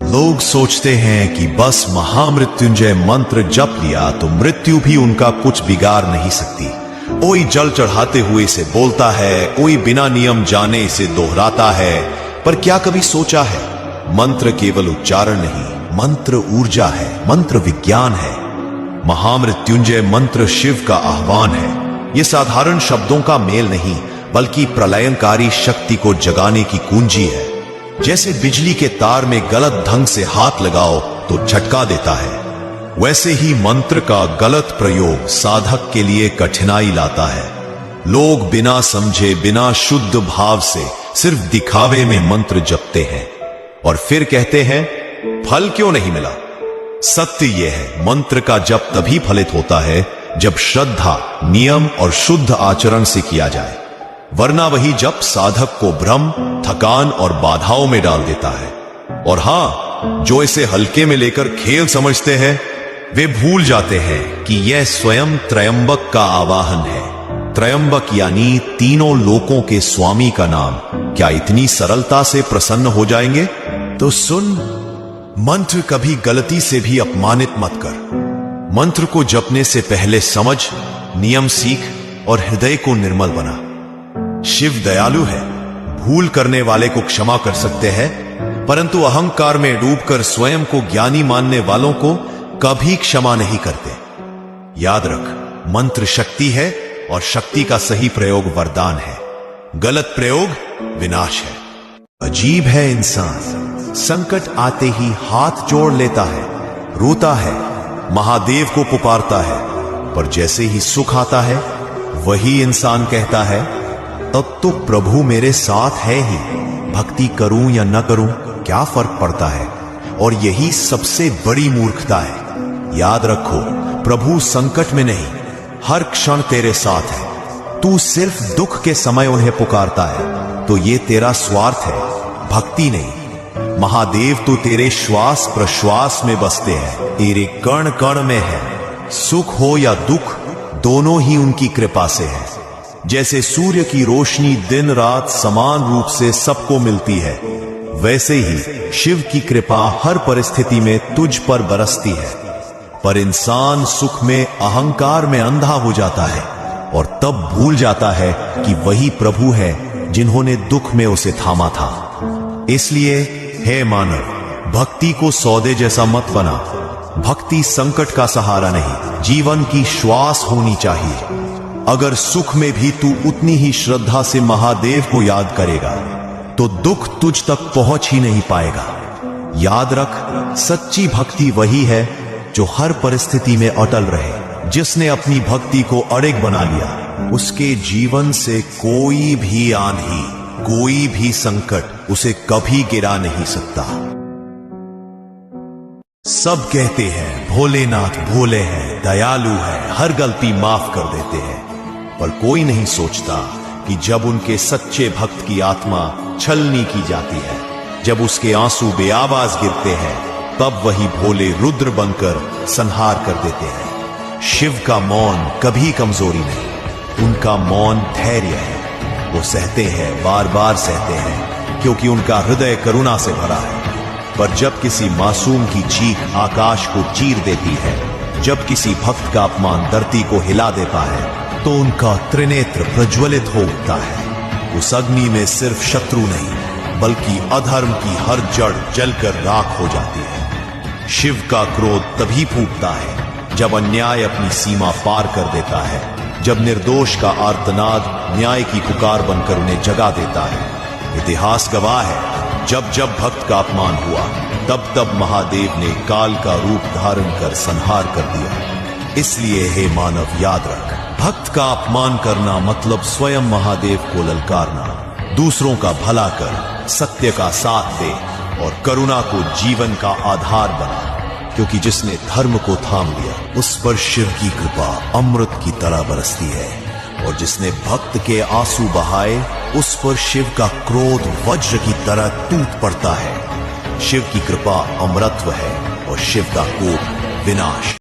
लोग सोचते हैं कि बस महामृत्युंजय मंत्र जप लिया तो मृत्यु भी उनका कुछ बिगाड़ नहीं सकती। कोई जल चढ़ाते हुए इसे बोलता है, कोई बिना नियम जाने इसे दोहराता है। पर क्या कभी सोचा है, मंत्र केवल उच्चारण नहीं, मंत्र ऊर्जा है, मंत्र विज्ञान है। महामृत्युंजय मंत्र शिव का आह्वान है। यह साधारण शब्दों का मेल नहीं, बल्कि प्रलयंकारी शक्ति को जगाने की कुंजी है। जैसे बिजली के तार में गलत ढंग से हाथ लगाओ तो झटका देता है, वैसे ही मंत्र का गलत प्रयोग साधक के लिए कठिनाई लाता है। लोग बिना समझे, बिना शुद्ध भाव से सिर्फ दिखावे में मंत्र जपते हैं और फिर कहते हैं फल क्यों नहीं मिला। सत्य यह है, मंत्र का जप तभी फलित होता है जब श्रद्धा, नियम और शुद्ध आचरण से किया जाए, वरना वही जप साधक को भ्रम, थकान और बाधाओं में डाल देता है। और हां, जो इसे हल्के में लेकर खेल समझते हैं, वे भूल जाते हैं कि यह स्वयं त्रयंबक का आवाहन है। त्रयंबक यानी तीनों लोकों के स्वामी का नाम। क्या इतनी सरलता से प्रसन्न हो जाएंगे? तो सुन, मंत्र कभी गलती से भी अपमानित मत कर। मंत्र को जपने से पहले समझ, नियम सीख और हृदय को निर्मल बना। शिव दयालु है, भूल करने वाले को क्षमा कर सकते हैं, परंतु अहंकार में डूबकर स्वयं को ज्ञानी मानने वालों को कभी क्षमा नहीं करते। याद रख, मंत्र शक्ति है और शक्ति का सही प्रयोग वरदान है, गलत प्रयोग विनाश है। अजीब है इंसान, संकट आते ही हाथ जोड़ लेता है, रोता है, महादेव को पुकारता है, पर जैसे ही सुख आता है वही इंसान कहता है तब तो प्रभु मेरे साथ है ही, भक्ति करूं या न करूं क्या फर्क पड़ता है। और यही सबसे बड़ी मूर्खता है। याद रखो, प्रभु संकट में नहीं, हर क्षण तेरे साथ है। तू सिर्फ दुख के समय उन्हें पुकारता है तो ये तेरा स्वार्थ है, भक्ति नहीं। महादेव तो तेरे श्वास प्रश्वास में बसते हैं, तेरे कण कण में है। सुख हो या दुख, दोनों ही उनकी कृपा से है। जैसे सूर्य की रोशनी दिन रात समान रूप से सबको मिलती है, वैसे ही शिव की कृपा हर परिस्थिति में तुझ पर बरसती है। पर इंसान सुख में, अहंकार में अंधा हो जाता है और तब भूल जाता है कि वही प्रभु है जिन्होंने दुख में उसे थामा था। इसलिए हे मानव, भक्ति को सौदे जैसा मत बना। भक्ति संकट का सहारा नहीं, जीवन की श्वास होनी चाहिए। अगर सुख में भी तू उतनी ही श्रद्धा से महादेव को याद करेगा तो दुख तुझ तक पहुंच ही नहीं पाएगा। याद रख, सच्ची भक्ति वही है जो हर परिस्थिति में अटल रहे। जिसने अपनी भक्ति को अड़िग बना लिया, उसके जीवन से कोई भी आंधी, कोई भी संकट उसे कभी गिरा नहीं सकता। सब कहते हैं भोलेनाथ भोले हैं, दयालु है, हर गलती माफ कर देते हैं, पर कोई नहीं सोचता कि जब उनके सच्चे भक्त की आत्मा छलनी की जाती है, जब उसके आंसू बेआवाज गिरते हैं, तब वही भोले रुद्र बनकर संहार कर देते हैं। शिव का मौन कभी कमजोरी नहीं, उनका मौन धैर्य है। वो सहते हैं, बार बार सहते हैं, क्योंकि उनका हृदय करुणा से भरा है। पर जब किसी मासूम की चीख आकाश को चीर देती है, जब किसी भक्त का अपमान धरती को हिला देता है, तो उनका त्रिनेत्र प्रज्वलित हो उठता है। उस अग्नि में सिर्फ शत्रु नहीं, बल्कि अधर्म की हर जड़ जलकर राख हो जाती है। शिव का क्रोध तभी फूटता है जब अन्याय अपनी सीमा पार कर देता है, जब निर्दोष का आर्तनाद न्याय की पुकार बनकर उन्हें जगा देता है। इतिहास गवाह है, जब जब भक्त का अपमान हुआ, तब तब महादेव ने काल का रूप धारण कर संहार कर दिया। इसलिए हे मानव, याद रख, भक्त का अपमान करना मतलब स्वयं महादेव को ललकारना। दूसरों का भला कर, सत्य का साथ दे और करुणा को जीवन का आधार बना, क्योंकि जिसने धर्म को थाम लिया उस पर शिव की कृपा अमृत की तरह बरसती है, और जिसने भक्त के आंसू बहाए उस पर शिव का क्रोध वज्र की तरह टूट पड़ता है। शिव की कृपा अमरत्व है और शिव का कोप विनाश।